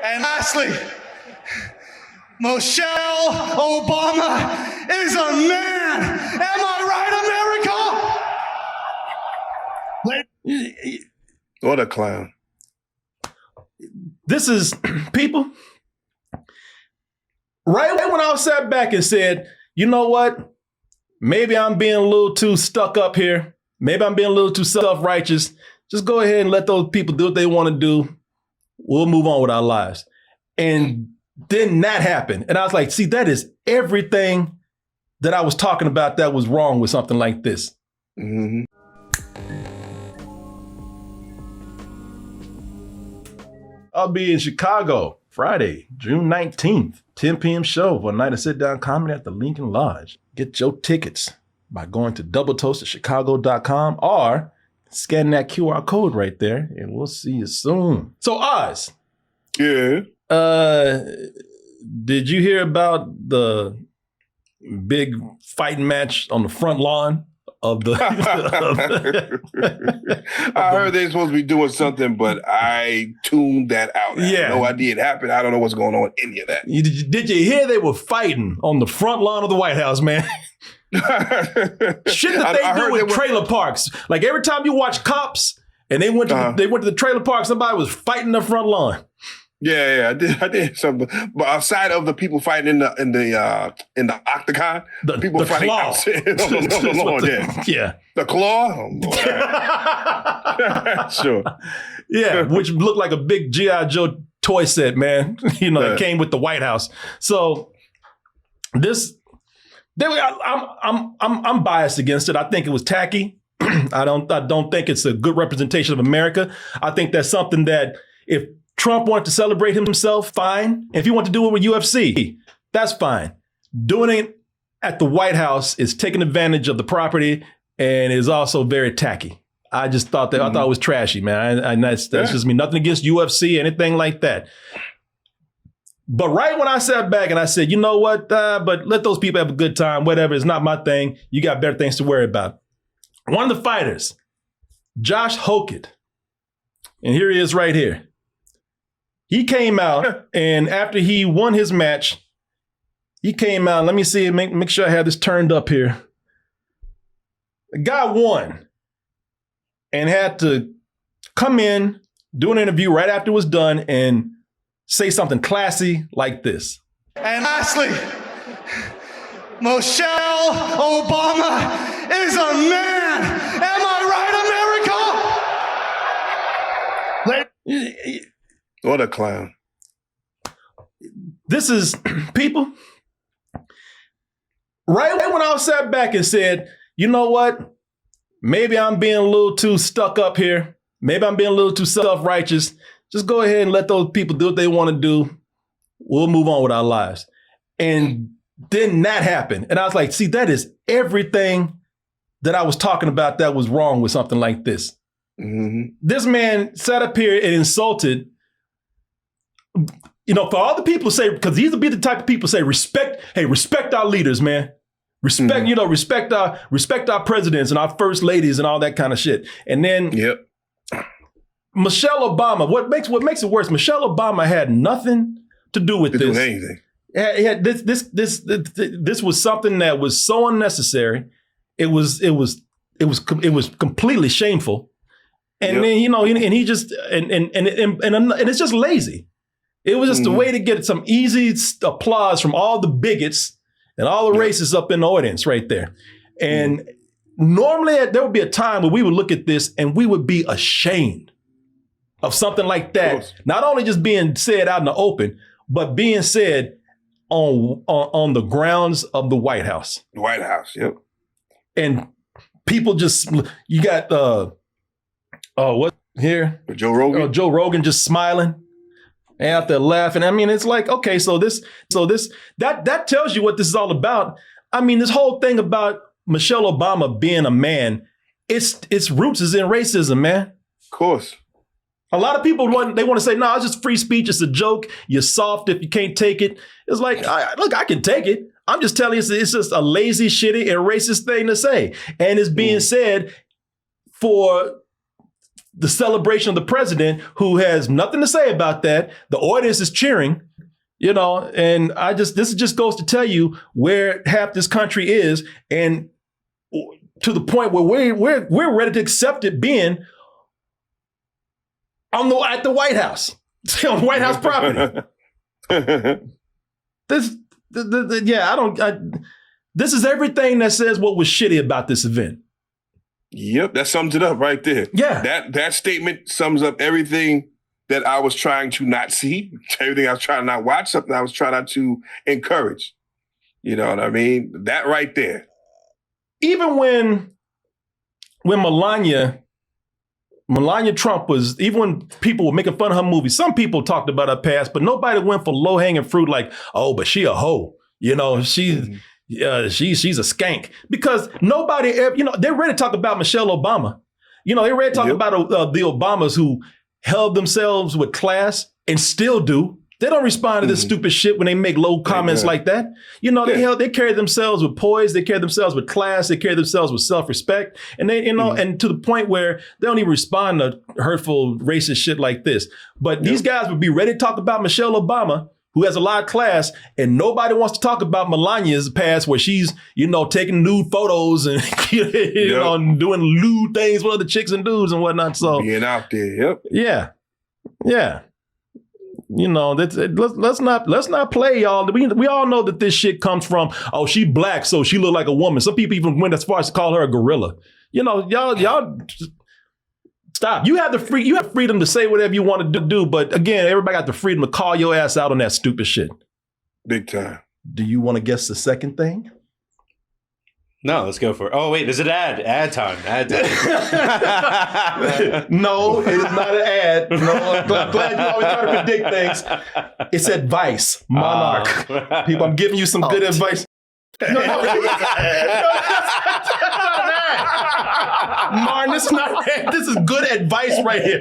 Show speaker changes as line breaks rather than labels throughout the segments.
And lastly, Michelle Obama is a man. Am I right, America?
What a clown.
This is, people, right when I sat back and said, you know what? Maybe I'm being a little too stuck up here. Maybe I'm being a little too self-righteous. Just go ahead and let those people do what they want to do. We'll move on with our lives. And then that happened. And I was like, see, that is everything that I was talking about that was wrong with something like this.
Mm-hmm.
I'll be in Chicago Friday, June 19th, 10 p.m. show for a night of sit-down comedy at the Lincoln Lodge. Get your tickets by going to doubletoastedchicago.com or scan that QR code right there, and we'll see you soon. So, Oz.
Yeah.
Did you hear about the big fighting match on the front lawn of the?
I heard they're supposed to be doing something, but I tuned that out. I had no idea it happened. I don't know what's going on with any of that.
Did you hear they were fighting on the front lawn of the White House, man? Shit that they do with trailer parks. Like every time you watch Cops and they went to the trailer park, somebody was fighting the front lawn.
Yeah, I did something. But outside of the people fighting in the octagon, the people
the
fighting
claw.
outside on the lawn,
yeah.
The claw? Oh, Lord. Sure.
Yeah, which looked like a big G.I. Joe toy set, man. You know, it came with the White House. So I'm biased against it. I think it was tacky. I don't think it's a good representation of America. I think that's something that if Trump wanted to celebrate himself, fine. If he wanted to do it with UFC, that's fine. Doing it at the White House is taking advantage of the property and is also very tacky. I just thought that I thought it was trashy, man. And that's just me. Nothing against UFC, anything like that. But right when I sat back and I said, you know what, but let those people have a good time, whatever. It's not my thing. You got better things to worry about. One of the fighters, Josh Hokit, and here he is right here. He came out, and after he won his match, he came out. Let me see, make sure I have this turned up here. The guy won and had to come in, do an interview right after it was done, and say something classy like this.
And lastly, Michelle Obama is a man. Am I right, America?
What a clown.
This is, people, right when I sat back and said, you know what? Maybe I'm being a little too stuck up here. Maybe I'm being a little too self-righteous. Just go ahead and let those people do what they want to do. We'll move on with our lives. And then that happened. And I was like, see, that is everything that I was talking about that was wrong with something like this.
Mm-hmm.
This man sat up here and insulted, you know, for all the people say, because these will be the type of people say, respect our leaders, man. Respect, respect our presidents and our first ladies and all that kind of shit. And then Michelle Obama, what makes it worse, Michelle Obama had nothing to do with this.
Anything.
This was something that was so unnecessary. It was completely shameful. And then, and he just and it's just lazy. It was just a way to get some easy applause from all the bigots and all the racists up in the audience right there. And normally there would be a time where we would look at this and we would be ashamed of something like that. Not only just being said out in the open, but being said on the grounds of the White House.
The White House, yep.
And people just, you got, what here?
Joe Rogan.
Joe Rogan just smiling. Out there laughing. I mean, it's like, okay, that tells you what this is all about. I mean, this whole thing about Michelle Obama being a man, its roots is in racism, man.
Of course.
A lot of people want to say, no, it's just free speech. It's a joke. You're soft if you can't take it. It's like, look, I can take it. I'm just telling you, it's just a lazy, shitty, and racist thing to say. And it's being said for the celebration of the president, who has nothing to say about that. The audience is cheering, and this just goes to tell you where half this country is, and to the point where we're ready to accept it being at the White House, on White House property. This is everything that says what was shitty about this event.
Yep, that sums it up right there.
Yeah.
That statement sums up everything that I was trying to not see, everything I was trying to not watch, something I was trying not to encourage. You know what I mean? That right there.
Even when Melania Trump was, even when people were making fun of her movie, some people talked about her past, but nobody went for low-hanging fruit like, oh, but she a hoe. She's a skank. Because nobody ever, they're ready to talk about Michelle Obama. They're ready to talk about the Obamas who held themselves with class and still do. They don't respond to this stupid shit when they make low comments like that. They carry themselves with poise. They carry themselves with class. They carry themselves with self-respect. And they, and to the point where they don't even respond to hurtful, racist shit like this. But these guys would be ready to talk about Michelle Obama, who has a lot of class, and nobody wants to talk about Melania's past where she's, taking nude photos and, doing lewd things with other chicks and dudes and whatnot. So
being out there,
Yeah. Let's not play, y'all. We all know that this shit comes from, oh, she black, so she look like a woman. Some people even went as far as to call her a gorilla. Y'all stop. You have freedom to say whatever you want to do, but again, everybody got the freedom to call your ass out on that stupid shit.
Big time.
Do you want to guess the second thing?
No, let's go for it. Oh, wait, there's an ad. Ad time.
No, it is not an ad. No, I'm glad you always try to predict things. It's advice, Monarch. People, I'm giving you some good advice. Martin, this is not that. This is good advice right here.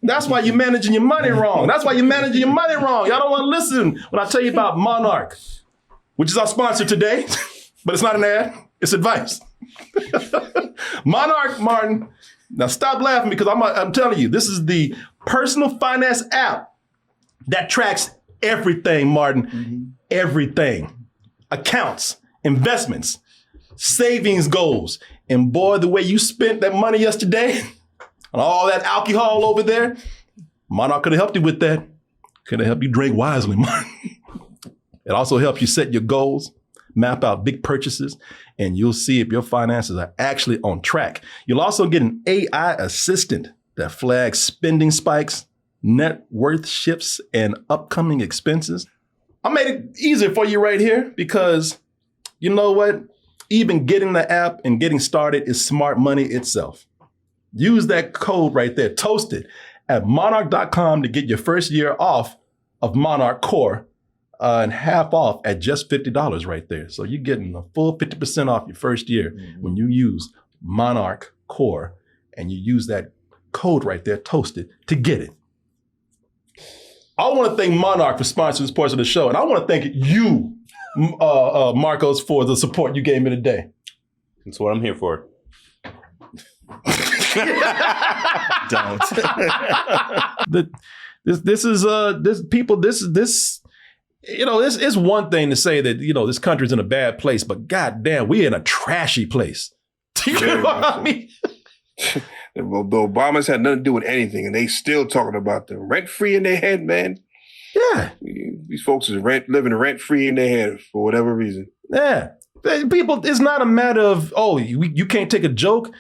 That's why you're managing your money wrong. Y'all don't want to listen when I tell you about Monarch, which is our sponsor today, but it's not an ad. It's advice. Monarch, Martin. Now stop laughing because I'm telling you, this is the personal finance app that tracks everything, Martin. Mm-hmm. Everything. Accounts, investments, savings goals. And boy, the way you spent that money yesterday on all that alcohol over there, Monarch could have helped you with that. Could have helped you drink wisely, Martin. It also helps you set your goals, map out big purchases, and you'll see if your finances are actually on track. You'll also get an AI assistant that flags spending spikes, net worth shifts, and upcoming expenses. I made it easier for you right here because you know what? Even getting the app and getting started is smart money itself. Use that code right there, Toasted, at monarch.com to get your first year off of Monarch Core and half off at just $50 right there. So you're getting a full 50% off your first year when you use Monarch Core and you use that code right there, Toasted, to get it. I want to thank Monarch for sponsoring this portion of the show, and I want to thank you, Marcos, for the support you gave me today.
That's what I'm here for.
Don't. This is one thing to say that, this country's in a bad place, but goddamn, we're in a trashy place. You know what I mean?
The Obamas had nothing to do with anything, and they still talking about the rent-free in their head, man.
Yeah.
These folks is living rent-free in their head for whatever reason.
Yeah. People, it's not a matter of, you can't take a joke.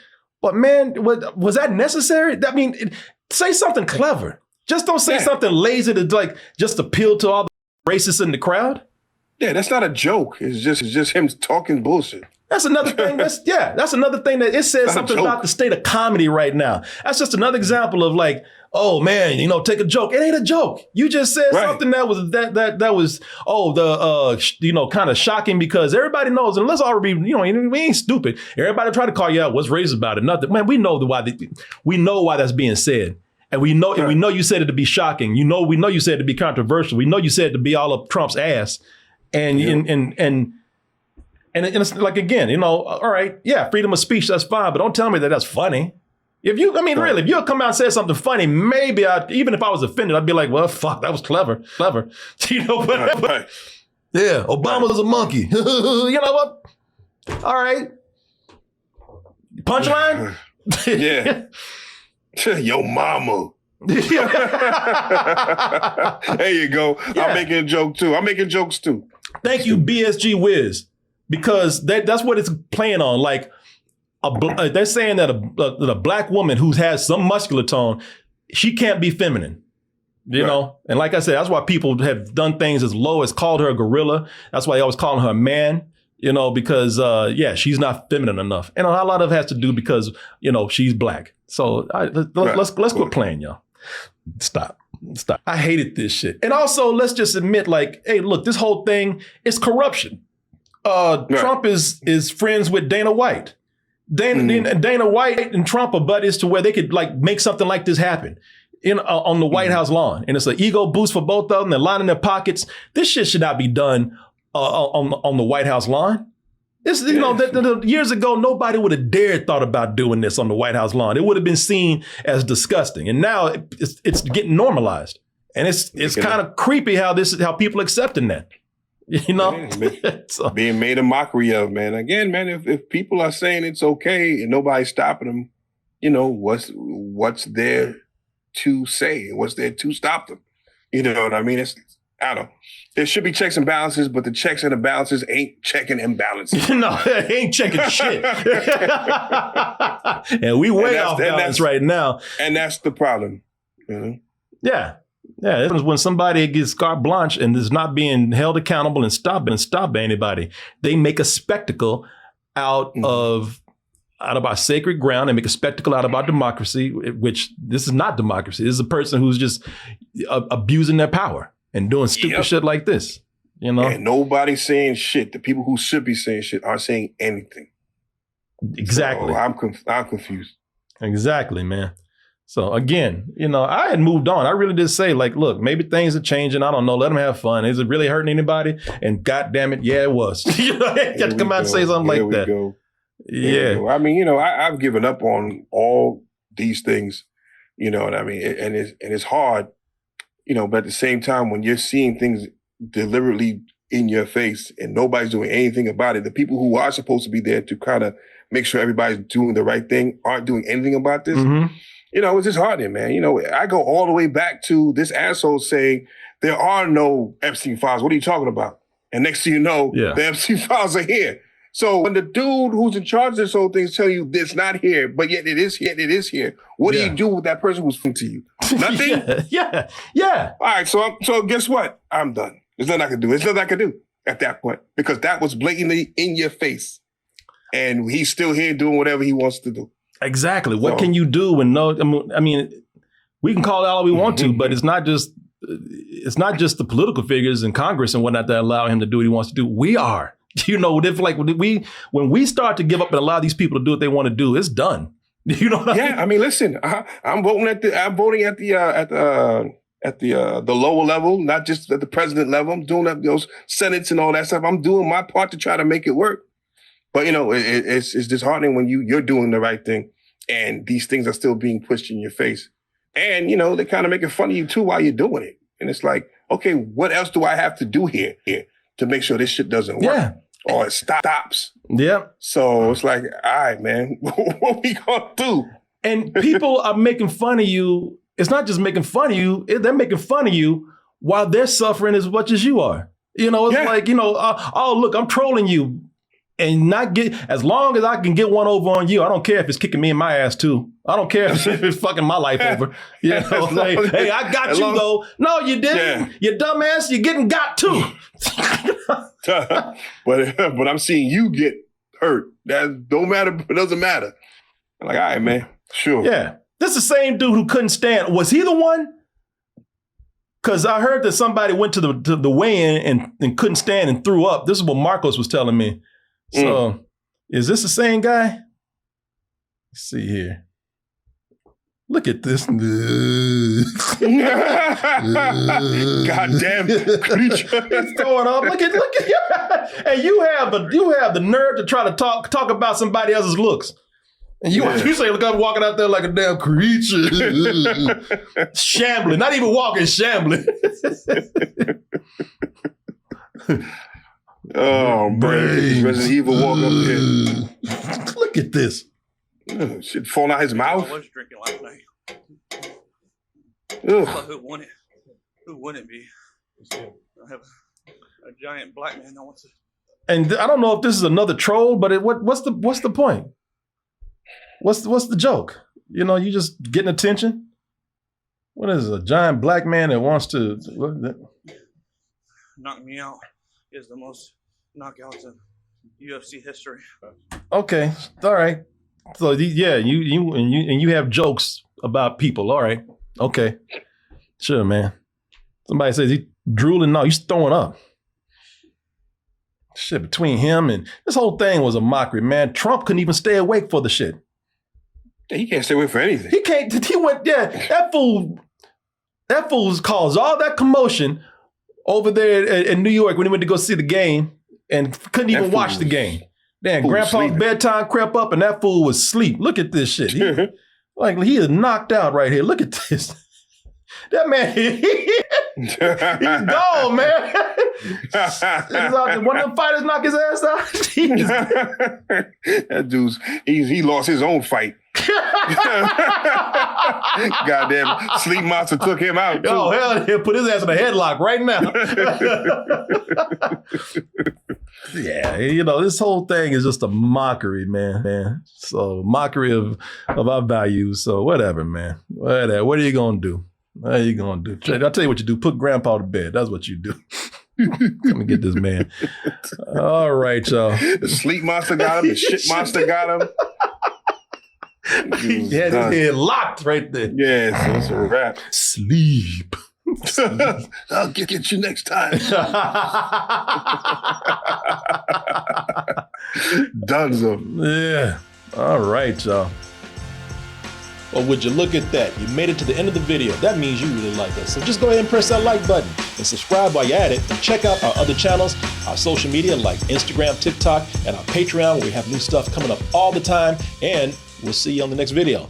But man, was that necessary? I mean, say something clever. Just don't say something lazy to just appeal to all the racists in the crowd.
Yeah, that's not a joke. It's just him talking bullshit.
That's another thing. That's another thing that it says something about the state of comedy right now. That's just another example of oh man, take a joke. It ain't a joke. You just said something that was kind of shocking because everybody knows, and let's all be, we ain't stupid. Everybody try to call you out. What's racist about it? Nothing. Man, we know why that's being said. And we know you said it to be shocking. We know you said it to be controversial. We know you said it to be all up Trump's ass. And it's like, again, all right, yeah, freedom of speech, that's fine, but don't tell me that that's funny. Really, if you come out and say something funny, maybe even if I was offended, I'd be like, well, fuck, that was clever. You know, but
Right.
yeah, Obama's a monkey. You know what? All right. Punchline?
Yeah. Yo mama. There you go.
Yeah.
I'm making a joke too. I'm making jokes too.
Thank you, BSG Wiz, because that's what it's playing on. Like, they're saying that a black woman who has some muscular tone, she can't be feminine. You know, and like I said, that's why people have done things as low as called her a gorilla. That's why they always calling her a man. You know, because she's not feminine enough, and a lot of it has to do because she's black. So let's quit playing, y'all. Stop. I hated this shit. And also, let's just admit, like, hey, look, this whole thing is corruption. Trump is friends with Dana White. Dana White and Trump are buddies to where they could like make something like this happen on the White House lawn. And it's an ego boost for both of them. They're lining their pockets. This shit should not be done on the White House lawn. This, years ago, nobody would have dared thought about doing this on the White House lawn. It would have been seen as disgusting. And now it's getting normalized. And it's kind of creepy how people accepting that. You know,
so, being made a mockery of, man. Again, man, if people are saying it's okay and nobody's stopping them, what's there to say? What's there to stop them? You know what I mean? I don't know. There should be checks and balances, but the checks and the balances ain't checking and balancing.
No, they ain't checking shit. And we way off balance right now.
And that's the problem. You know?
Yeah. Yeah, it was when somebody gets carte blanche and is not being held accountable and stop anybody. They make a spectacle out of our sacred ground. They make a spectacle out of our democracy, which this is not democracy. This is a person who's just abusing their power and doing stupid shit like this. You know,
and nobody's saying shit. The people who should be saying shit aren't saying anything.
Exactly.
So I'm confused.
Exactly, man. So again, I had moved on. I really did say, like, look, maybe things are changing. I don't know. Let them have fun. Is it really hurting anybody? And God damn it, yeah, it was. You have to come out and say something like that.
Go.
Yeah.
I mean, I've given up on all these things. You know what I mean? And it's hard, but at the same time, when you're seeing things deliberately in your face and nobody's doing anything about it, the people who are supposed to be there to kind of make sure everybody's doing the right thing aren't doing anything about this.
Mm-hmm.
It's disheartening, man. I go all the way back to this asshole saying there are no Epstein files. What are you talking about? And next thing you know, the Epstein files are here. So when the dude who's in charge of this whole thing is telling you it's not here, but yet it is here, what do you do with that person who's from to you? Nothing?
Yeah.
All right, so guess what? I'm done. There's nothing I can do. There's nothing I can do at that point because that was blatantly in your face. And he's still here doing whatever he wants to do.
Exactly. What can you do when I mean, we can call it all we want to, but it's not just the political figures in Congress and whatnot that allow him to do what he wants to do. We are, when we start to give up and allow these people to do what they want to do, it's done. You know what I mean?
I mean, listen, I'm voting at the lower level, not just at the president level. I'm doing those senates and all that stuff. I'm doing my part to try to make it work. But, it's disheartening when you're doing the right thing and these things are still being pushed in your face. And, they're kind of making fun of you, too, while you're doing it. And it's like, okay, what else do I have to do here to make sure this shit doesn't work? Yeah. Or it stops.
Yeah.
So it's like, all right, man, what we going to do?
And people are making fun of you. It's not just making fun of you. They're making fun of you while they're suffering as much as you are. It's like, oh, look, I'm trolling you. And as long as I can get one over on you, I don't care if it's kicking me in my ass too. I don't care if it's fucking my life over. Hey, I got you though. No, you didn't. You dumbass, you're getting got too.
but I'm seeing you get hurt. That don't matter. It doesn't matter. I'm like, all right, man. Sure.
Yeah. This is the same dude who couldn't stand. Was he the one? Because I heard that somebody went to the weigh-in and couldn't stand and threw up. This is what Marcos was telling me. So, is this the same guy? Let's see here. Look at this. God
damn it.
He's throwing up. Look at and you have the nerve to try to talk about somebody else's looks. And you say, look, I'm walking out there like a damn creature. Shambling. Not even walking, shambling.
Oh, man. Resident Evil walk up here.
Look at this.
Shit falling out his mouth.
I was drinking last night.
Ugh.
Who won it? Who wouldn't it be? I have a giant black man that wants to.
And I don't know if this is another troll, but what's the point? What's the joke? You know, you just getting attention. What is a giant black man that wants to
Knock me out is the most knockouts in UFC history.
Okay, all right. So you have jokes about people. All right, okay, sure, man. Somebody says he drooling. No, he's throwing up. Shit between him and this whole thing was a mockery, man. Trump couldn't even stay awake for the shit.
He can't stay away for anything.
He can't. He went. Yeah, that fool's caused all that commotion over there in New York when he went to go see the game and couldn't even watch the game. Damn, Grandpa's bedtime crept up and that fool was asleep. Look at this shit. He is knocked out right here. Look at this. That man, he's gone, man. One of them fighters knock his ass out.
That dude's, he lost his own fight. Goddamn, Sleep Monster took him out, too.
Oh, hell, he'll put his ass in a headlock right now. Yeah, you know, this whole thing is just a mockery, man. So, mockery of our values. So, whatever, man. Whatever. What are you going to do? What are you going to do? I'll tell you what you do. Put Grandpa to bed. That's what you do. Come and get this man. All right, y'all.
The Sleep Monster got him. The Shit Monster got him.
He had his head locked right there.
Yeah, so it's a wrap.
Sleep.
I'll get you next time. Dunzo.
Yeah. All right, y'all. Well, would you look at that? You made it to the end of the video. That means you really like us. So just go ahead and press that like button and subscribe while you're at it. And check out our other channels, our social media like Instagram, TikTok, and our Patreon where we have new stuff coming up all the time. And we'll see you on the next video.